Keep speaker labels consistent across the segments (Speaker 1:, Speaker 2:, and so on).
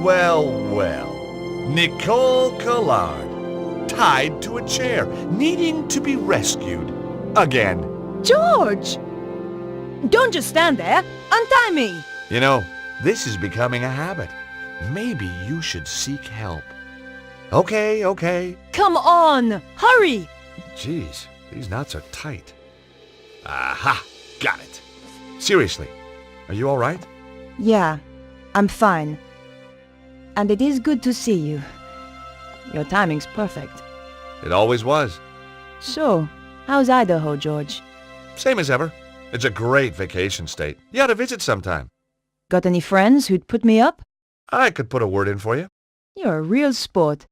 Speaker 1: Well, well. Nicole Collard, tied to a chair, needing to be rescued. Again.
Speaker 2: George! Don't just stand there. Untie me!
Speaker 1: You know, this is becoming a habit. Maybe you should seek help. Okay.
Speaker 2: Come on! Hurry!
Speaker 1: Jeez, these knots are tight. Aha! Got it. Seriously, are you all right?
Speaker 2: Yeah, I'm fine. And it is good to see you. Your timing's perfect.
Speaker 1: It always was.
Speaker 2: So, how's Idaho, George?
Speaker 1: Same as ever. It's a great vacation state. You ought to visit sometime.
Speaker 2: Got any friends who'd put me up?
Speaker 1: I could put a word in for you.
Speaker 2: You're a real sport.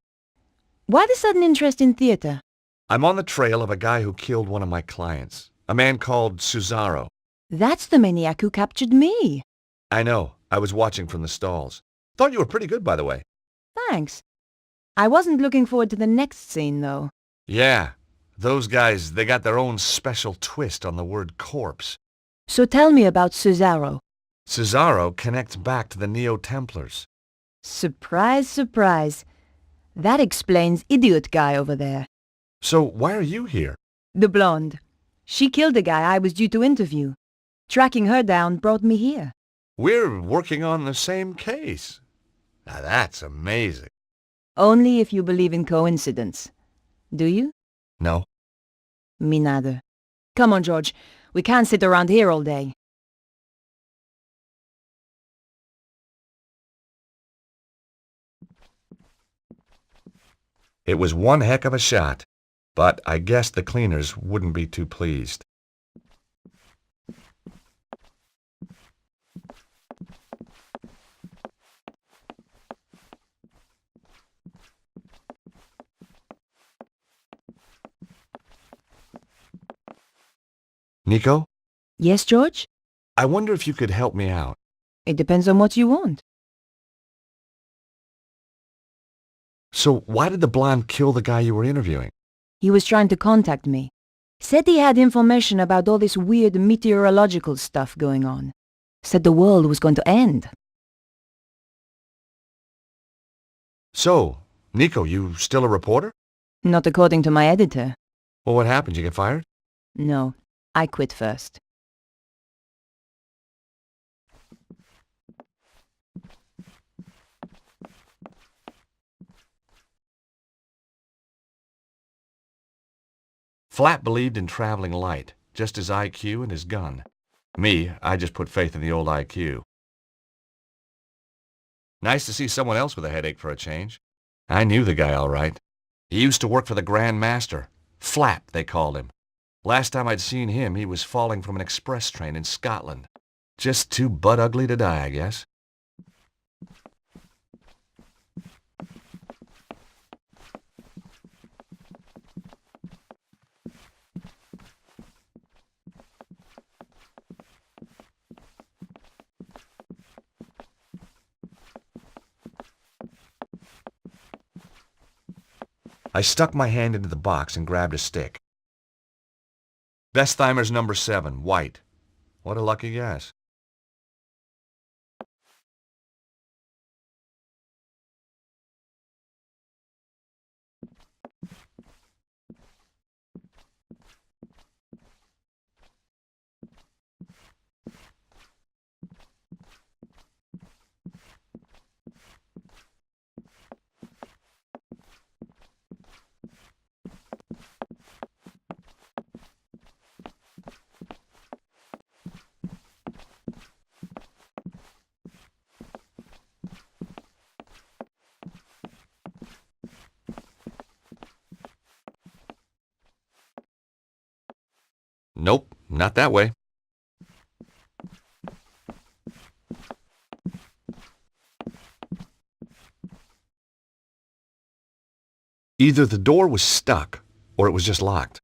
Speaker 2: Why the sudden interest in theater?
Speaker 1: I'm on the trail of a guy who killed one of my clients. A man called Cesaro.
Speaker 2: That's the maniac who captured me.
Speaker 1: I know. I was watching from the stalls. Thought you were pretty good, by the way.
Speaker 2: Thanks. I wasn't looking forward to the next scene, though.
Speaker 1: Yeah. Those guys, they got their own special twist on the word corpse.
Speaker 2: So tell me about Cesaro.
Speaker 1: Cesaro connects back to the Neo-Templars.
Speaker 2: Surprise, surprise. That explains Idiot Guy over there.
Speaker 1: So why are you here?
Speaker 2: The blonde. She killed the guy I was due to interview. Tracking her down brought me here.
Speaker 1: We're working on the same case. Now that's amazing.
Speaker 2: Only if you believe in coincidence. Do you?
Speaker 1: No.
Speaker 2: Me neither. Come on, George. We can't sit around here all day.
Speaker 1: It was one heck of a shot, but I guess the cleaners wouldn't be too pleased. Nico?
Speaker 2: Yes, George?
Speaker 1: I wonder if you could help me out.
Speaker 2: It depends on what you want.
Speaker 1: So why did the blonde kill the guy you were interviewing?
Speaker 2: He was trying to contact me. Said he had information about all this weird meteorological stuff going on. Said the world was going to end.
Speaker 1: So, Nico, you still a reporter?
Speaker 2: Not according to my editor.
Speaker 1: Well, what happened? You get fired?
Speaker 2: No, I quit first.
Speaker 1: Flat believed in traveling light, just his IQ and his gun. Me, I just put faith in the old IQ. Nice to see someone else with a headache for a change. I knew the guy all right. He used to work for the Grand Master. Flat, they called him. Last time I'd seen him, he was falling from an express train in Scotland. Just too butt-ugly to die, I guess. I stuck my hand into the box and grabbed a stick. Bestheimer's number 7, white. What a lucky guess. Nope, not that way. Either the door was stuck, or it was just locked.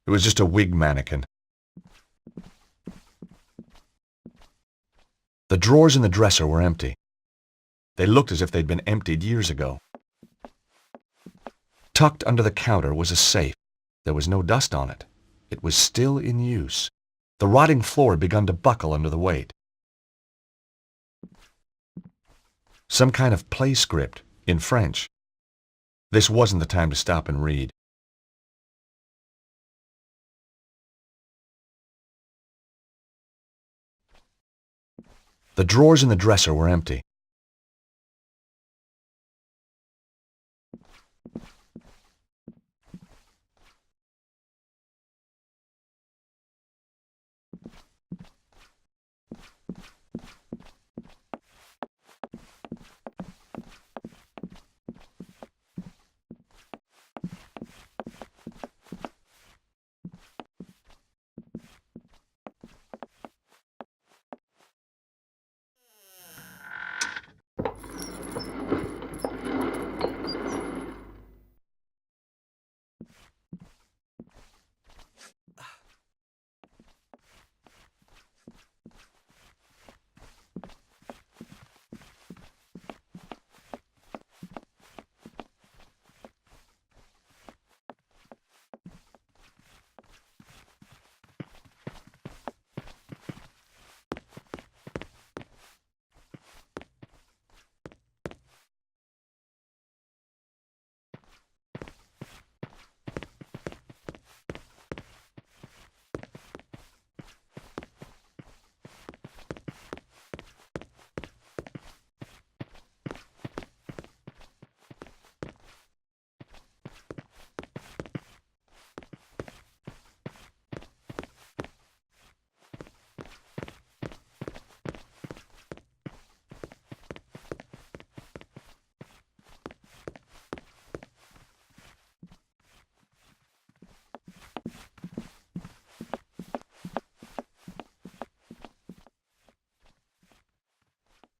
Speaker 1: It was just a wig mannequin. The drawers in the dresser were empty. They looked as if they'd been emptied years ago. Tucked under the counter was a safe. There was no dust on it. It was still in use. The rotting floor had begun to buckle under the weight. Some kind of play script, in French. This wasn't the time to stop and read. The drawers in the dresser were empty.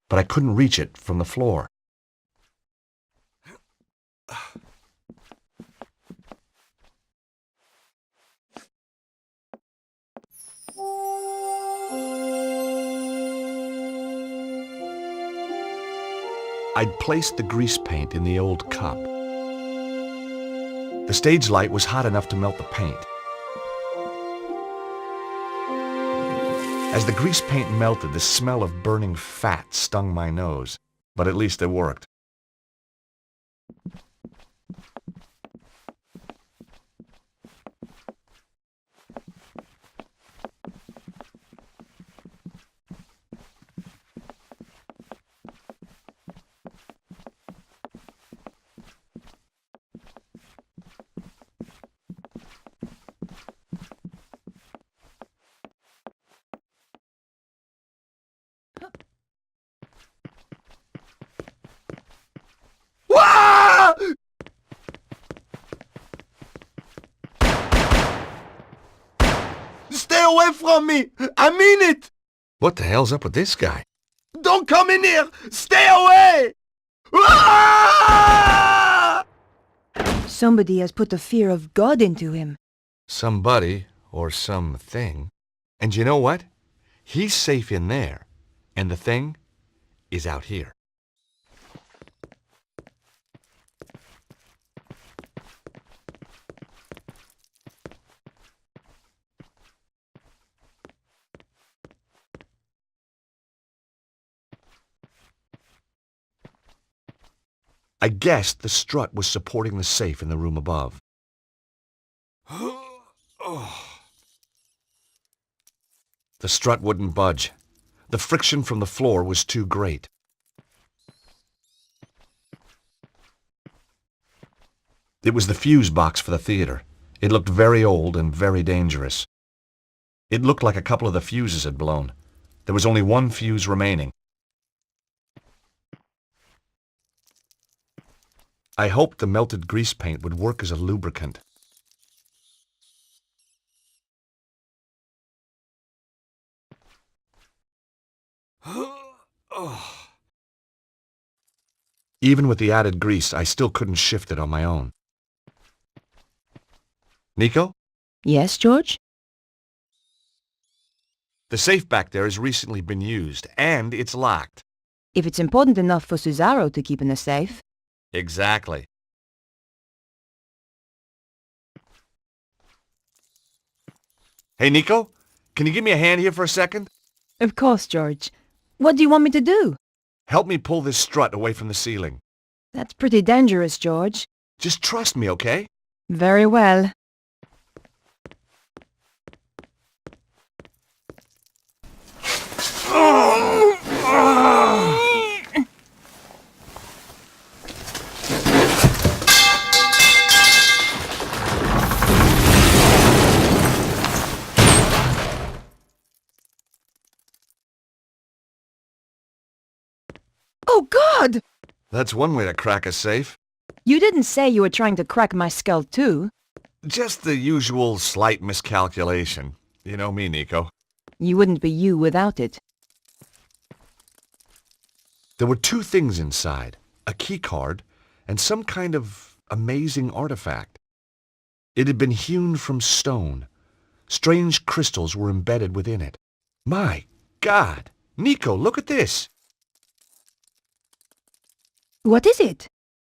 Speaker 1: But I couldn't reach it from the floor. I'd placed the grease paint in the old cup. The stage light was hot enough to melt the paint. As the grease paint melted, the smell of burning fat stung my nose, but at least it worked.
Speaker 3: Stay away from me! I mean it!
Speaker 1: What the hell's up with this guy?
Speaker 3: Don't come in here! Stay away! Ah!
Speaker 2: Somebody has put the fear of God into him.
Speaker 1: Somebody or something. And you know what? He's safe in there, and the thing is out here. I guessed the strut was supporting the safe in the room above. The strut wouldn't budge. The friction from the floor was too great. It was the fuse box for the theater. It looked very old and very dangerous. It looked like a couple of the fuses had blown. There was only one fuse remaining. I hoped the melted grease paint would work as a lubricant. Even with the added grease, I still couldn't shift it on my own. Nico?
Speaker 2: Yes, George?
Speaker 1: The safe back there has recently been used, and it's locked.
Speaker 2: If it's important enough for Cesaro to keep in the safe.
Speaker 1: Exactly. Hey, Nico, can you give me a hand here for a second?
Speaker 2: Of course, George. What do you want me to do?
Speaker 1: Help me pull this strut away from the ceiling.
Speaker 2: That's pretty dangerous, George.
Speaker 1: Just trust me, okay?
Speaker 2: Very well. Oh, God!
Speaker 1: That's one way to crack a safe.
Speaker 2: You didn't say you were trying to crack my skull, too.
Speaker 1: Just the usual slight miscalculation. You know me, Nico.
Speaker 2: You wouldn't be you without it.
Speaker 1: There were two things inside, a key card and some kind of amazing artifact. It had been hewn from stone. Strange crystals were embedded within it. My God! Nico, look at this!
Speaker 2: What is it?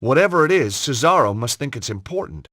Speaker 1: Whatever it is, Cesaro must think it's important.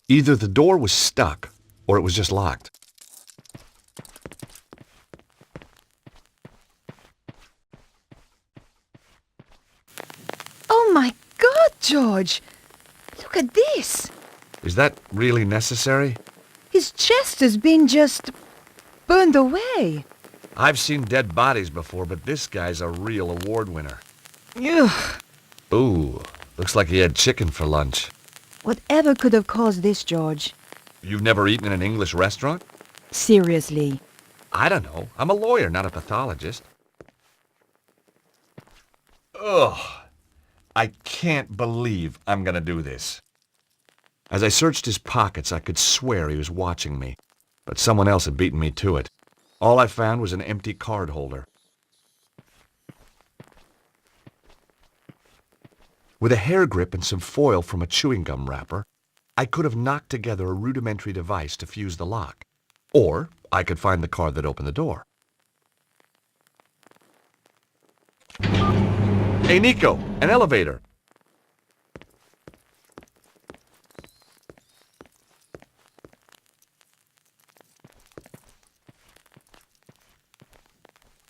Speaker 1: Either the door was stuck, or it was just locked.
Speaker 2: Oh my God, George! Look at this!
Speaker 1: Is that really necessary?
Speaker 2: His chest has been just burned away.
Speaker 1: I've seen dead bodies before, but this guy's a real award winner.
Speaker 2: Ugh.
Speaker 1: Ooh, looks like he had chicken for lunch.
Speaker 2: Whatever could have caused this, George?
Speaker 1: You've never eaten in an English restaurant?
Speaker 2: Seriously.
Speaker 1: I don't know. I'm a lawyer, not a pathologist. Ugh. I can't believe I'm gonna do this. As I searched his pockets, I could swear he was watching me, but someone else had beaten me to it. All I found was an empty card holder. With a hair grip and some foil from a chewing gum wrapper, I could have knocked together a rudimentary device to fuse the lock. Or I could find the card that opened the door. Hey, Nico, an elevator.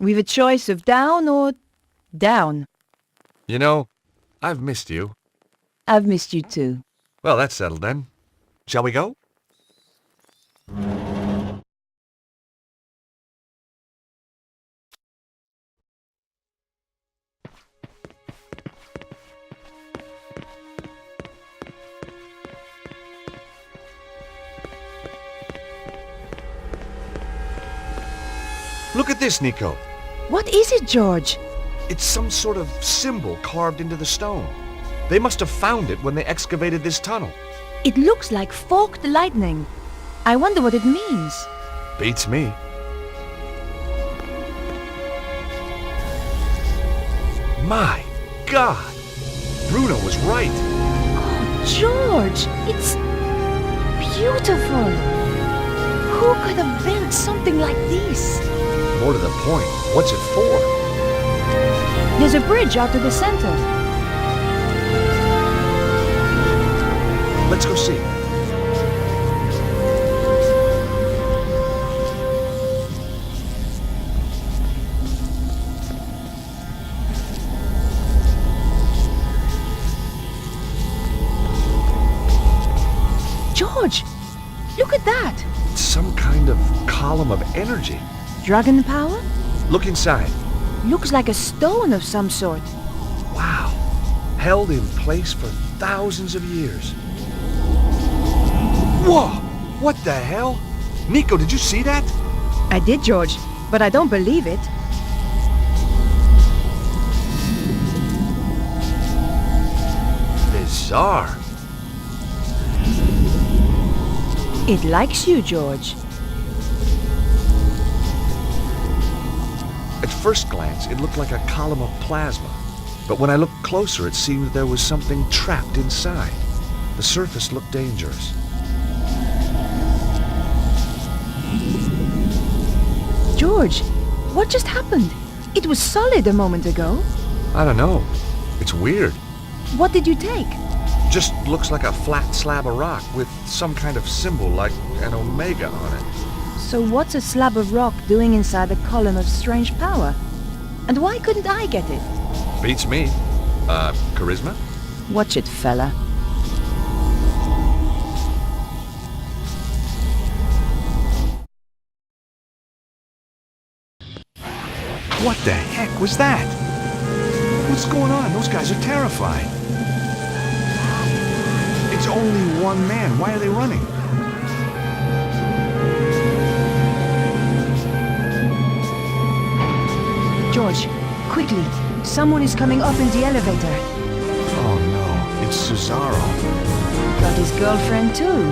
Speaker 2: We've a choice of down or down.
Speaker 1: You know, I've missed you.
Speaker 2: I've missed you too.
Speaker 1: Well, that's settled then. Shall we go? Look at this, Nico.
Speaker 2: What is it, George?
Speaker 1: It's some sort of symbol carved into the stone. They must have found it when they excavated this tunnel.
Speaker 2: It looks like forked lightning. I wonder what it means.
Speaker 1: Beats me. My God! Bruno was right.
Speaker 2: George, it's beautiful. Who could have built something like this?
Speaker 1: More to the point, what's it for?
Speaker 2: There's a bridge out to the center.
Speaker 1: Let's go see.
Speaker 2: George, look at that.
Speaker 1: It's some kind of column of energy.
Speaker 2: Dragon power?
Speaker 1: Look inside.
Speaker 2: Looks like a stone of some sort.
Speaker 1: Wow. Held in place for thousands of years. Whoa! What the hell? Nico, did you see that?
Speaker 2: I did, George. but I don't believe it.
Speaker 1: Bizarre.
Speaker 2: It likes you, George.
Speaker 1: At first glance, it looked like a column of plasma. But when I looked closer, it seemed there was something trapped inside. The surface looked dangerous.
Speaker 2: George, what just happened? It was solid a moment ago.
Speaker 1: I don't know. It's weird.
Speaker 2: What did you take?
Speaker 1: Just looks like a flat slab of rock with some kind of symbol like an omega on it.
Speaker 2: So what's a slab of rock doing inside a column of strange power? And why couldn't I get it?
Speaker 1: Beats me. Charisma?
Speaker 2: Watch it, fella.
Speaker 1: What the heck was that? What's going on? Those guys are terrified. It's only one man. Why are they running?
Speaker 2: George, quickly. Someone is coming up in the elevator.
Speaker 1: Oh no, it's Cesaro.
Speaker 2: Got his girlfriend too.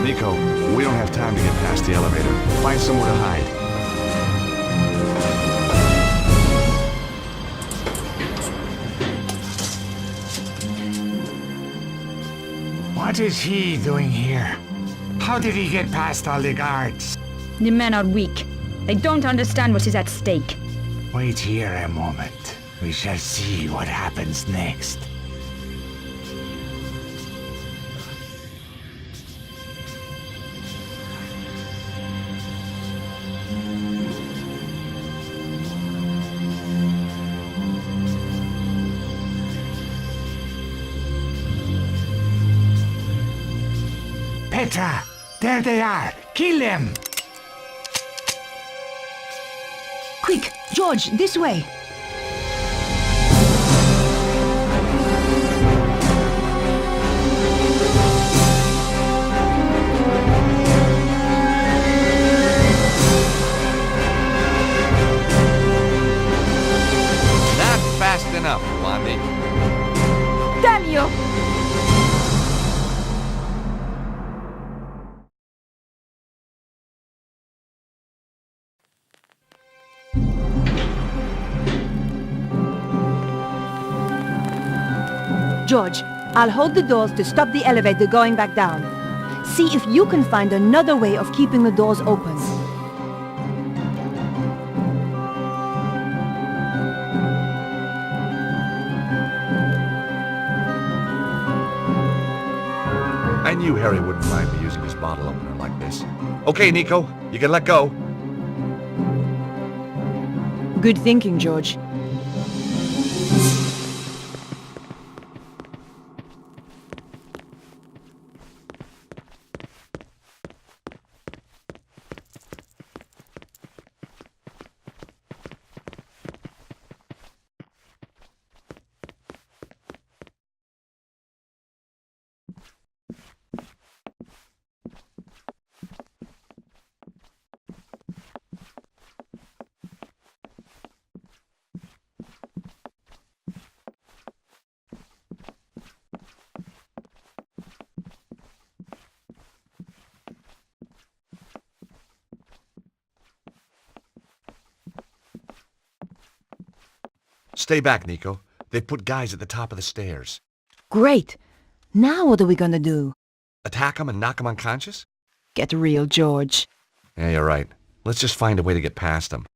Speaker 1: Nico, we don't have time to get past the elevator. Find somewhere to hide.
Speaker 4: What is he doing here? How did he get past all the guards?
Speaker 5: The men are weak. They don't understand what is at stake.
Speaker 4: Wait here a moment. We shall see what happens next. Petra! There they are! Kill them!
Speaker 2: Quick, George, this way.
Speaker 1: Not fast enough, Blondie.
Speaker 2: Damn you! George, I'll hold the doors to stop the elevator going back down. See if you can find another way of keeping the doors open.
Speaker 1: I knew Harry wouldn't mind me using his bottle opener like this. Okay, Nico, you can let go.
Speaker 2: Good thinking, George.
Speaker 1: Stay back, Nico. They put guys at the top of the stairs.
Speaker 2: Great. Now what are we gonna do?
Speaker 1: Attack them and knock them unconscious?
Speaker 2: Get real, George.
Speaker 1: Yeah, you're right. Let's just find a way to get past them.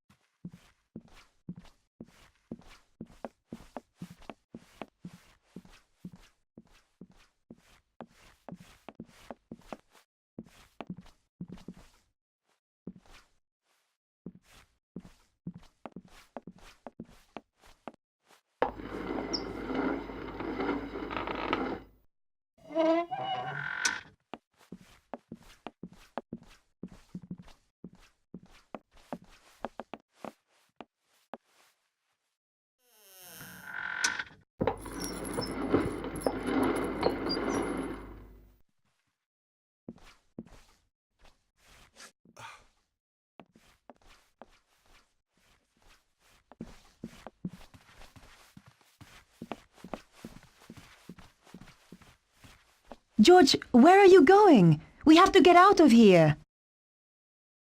Speaker 2: George, where are you going? We have to get out of here.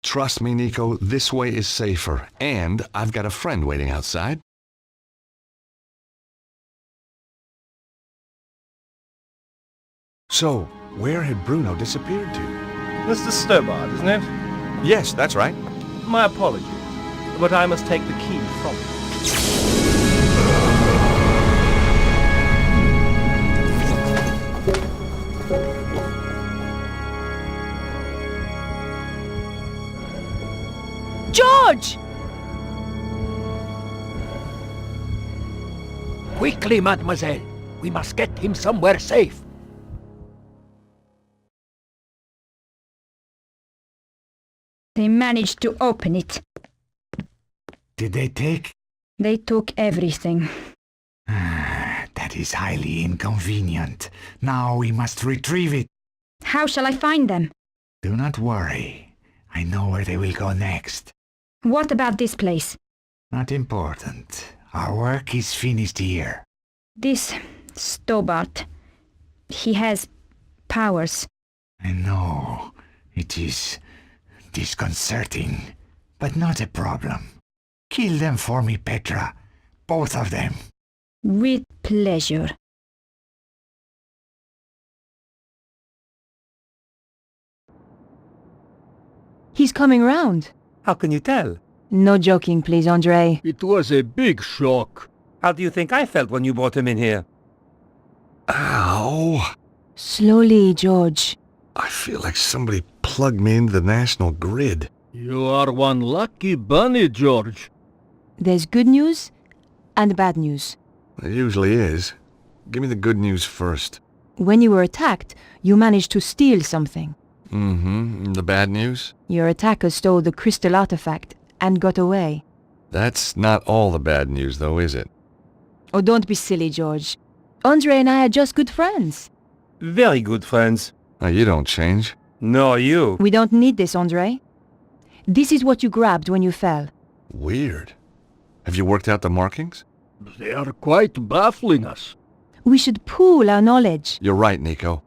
Speaker 1: Trust me, Nico, this way is safer. And I've got a friend waiting outside. So, where had Bruno disappeared to?
Speaker 6: Mr. Stobart, isn't it?
Speaker 1: Yes, that's right.
Speaker 6: My apologies, but I must take the key from you.
Speaker 2: George!
Speaker 7: Quickly, mademoiselle. We must get him somewhere safe.
Speaker 5: They managed to open it.
Speaker 4: Did they take?
Speaker 5: They took everything.
Speaker 4: That is highly inconvenient. Now we must retrieve it.
Speaker 5: How shall I find them?
Speaker 4: Do not worry. I know where they will go next.
Speaker 5: What about this place?
Speaker 4: Not important. Our work is finished here.
Speaker 5: This Stobart. He has powers.
Speaker 4: I know. It is disconcerting, but not a problem. Kill them for me, Petra. Both of them.
Speaker 5: With pleasure.
Speaker 2: He's coming round.
Speaker 8: How can you tell?
Speaker 2: No joking, please, Andre.
Speaker 3: It was a big shock.
Speaker 8: How do you think I felt when you brought him in here?
Speaker 1: Ow!
Speaker 2: Slowly, George.
Speaker 1: I feel like somebody plugged me into the national grid.
Speaker 3: You are one lucky bunny, George.
Speaker 2: There's good news and bad news.
Speaker 1: It usually is. Give me the good news first.
Speaker 2: When you were attacked, you managed to steal something.
Speaker 1: Mm-hmm. The bad news?
Speaker 2: Your attacker stole the crystal artifact and got away.
Speaker 1: That's not all the bad news, though, is it?
Speaker 2: Oh, don't be silly, George. Andre and I are just good friends.
Speaker 8: Very good friends.
Speaker 1: Oh, you don't change.
Speaker 8: Nor you.
Speaker 2: We don't need this, Andre. This is what you grabbed when you fell.
Speaker 1: Weird. Have you worked out the markings?
Speaker 3: They are quite baffling us.
Speaker 2: We should pool our knowledge.
Speaker 1: You're right, Nico.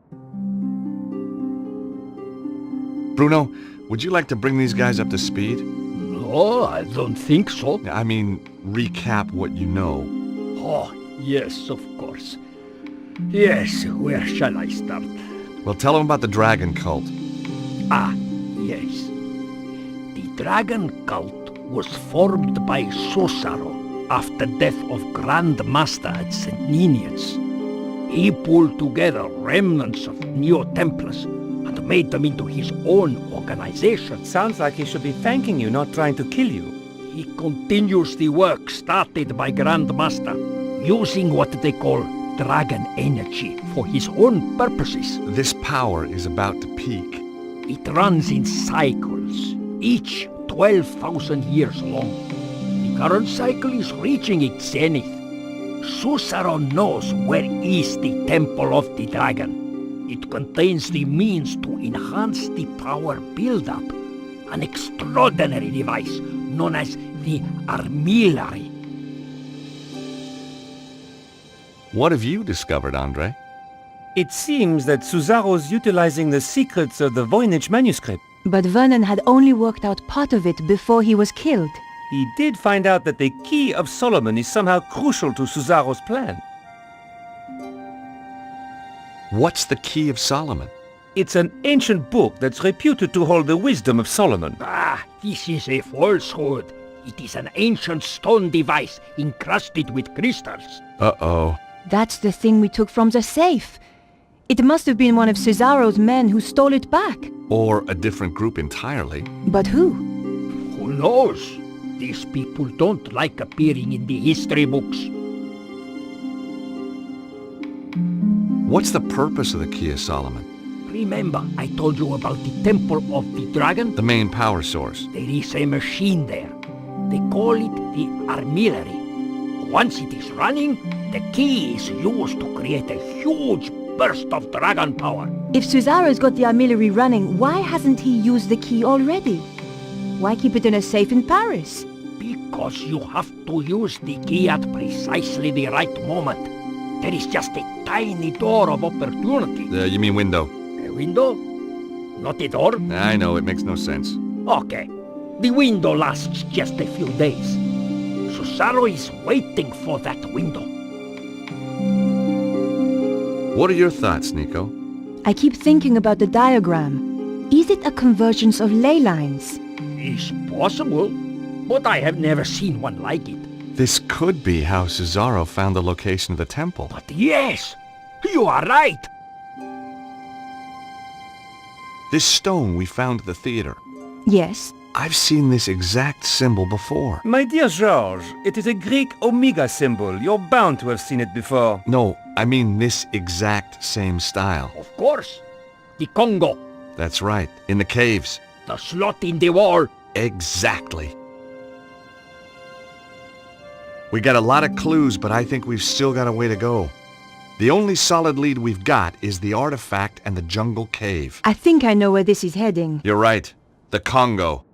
Speaker 1: Bruno, would you like to bring these guys up to speed?
Speaker 3: No, I don't think so.
Speaker 1: I mean, recap what you know.
Speaker 7: Oh, yes, of course. Yes, where shall I start?
Speaker 1: Well, tell them about the dragon cult.
Speaker 7: Ah, yes. The dragon cult was formed by Susaro after death of Grand Master at St. Ninians. He pulled together remnants of Neo-Templars and made them into his own organization.
Speaker 8: Sounds like he should be thanking you, not trying to kill you.
Speaker 7: He continues the work started by Grand Master, using what they call dragon energy for his own purposes.
Speaker 1: This power is about to peak.
Speaker 7: It runs in cycles, each 12,000 years long. The current cycle is reaching its zenith. Susaro knows where is the Temple of the Dragon. It contains the means to enhance the power build-up, an extraordinary device known as the Armillary.
Speaker 1: What have you discovered, Andre?
Speaker 8: It seems that Suzaro's utilizing the secrets of the Voynich manuscript.
Speaker 2: But Vernon had only worked out part of it before he was killed.
Speaker 8: He did find out that the Key of Solomon is somehow crucial to Suzaro's plan.
Speaker 1: What's the Key of Solomon?
Speaker 8: It's an ancient book that's reputed to hold the wisdom of Solomon.
Speaker 7: Ah, this is a falsehood. It is an ancient stone device encrusted with crystals.
Speaker 1: Uh-oh.
Speaker 2: That's the thing we took from the safe. It must have been one of Cesaro's men who stole it back.
Speaker 1: Or a different group entirely.
Speaker 2: But who?
Speaker 7: Who knows? These people don't like appearing in the history books.
Speaker 1: What's the purpose of the Key of Solomon?
Speaker 7: Remember, I told you about the Temple of the Dragon?
Speaker 1: The main power source.
Speaker 7: There is a machine there. They call it the Armillary. Once it is running, the key is used to create a huge burst of dragon power.
Speaker 2: If Suzaro's got the armillary running, why hasn't he used the key already? Why keep it in a safe in Paris?
Speaker 7: Because you have to use the key at precisely the right moment. There is just a tiny door of opportunity.
Speaker 1: You mean window?
Speaker 7: A window? Not a door?
Speaker 1: I know, it makes no sense.
Speaker 7: Okay. The window lasts just a few days. Susaro is waiting for that window.
Speaker 1: What are your thoughts, Nico?
Speaker 2: I keep thinking about the diagram. Is it a convergence of ley lines?
Speaker 7: It's possible, but I have never seen one like it.
Speaker 1: This could be how Cesaro found the location of the temple.
Speaker 7: But yes, you are right.
Speaker 1: This stone we found at the theater.
Speaker 2: Yes.
Speaker 1: I've seen this exact symbol before.
Speaker 8: My dear George, it is a Greek omega symbol. You're bound to have seen it before.
Speaker 1: No, I mean this exact same style.
Speaker 7: Of course. The Congo.
Speaker 1: That's right, in the caves.
Speaker 7: The slot in the wall.
Speaker 1: Exactly. We got a lot of clues, but I think we've still got a way to go. The only solid lead we've got is the artifact and the jungle cave.
Speaker 2: I think I know where this is heading.
Speaker 1: You're right. The Congo.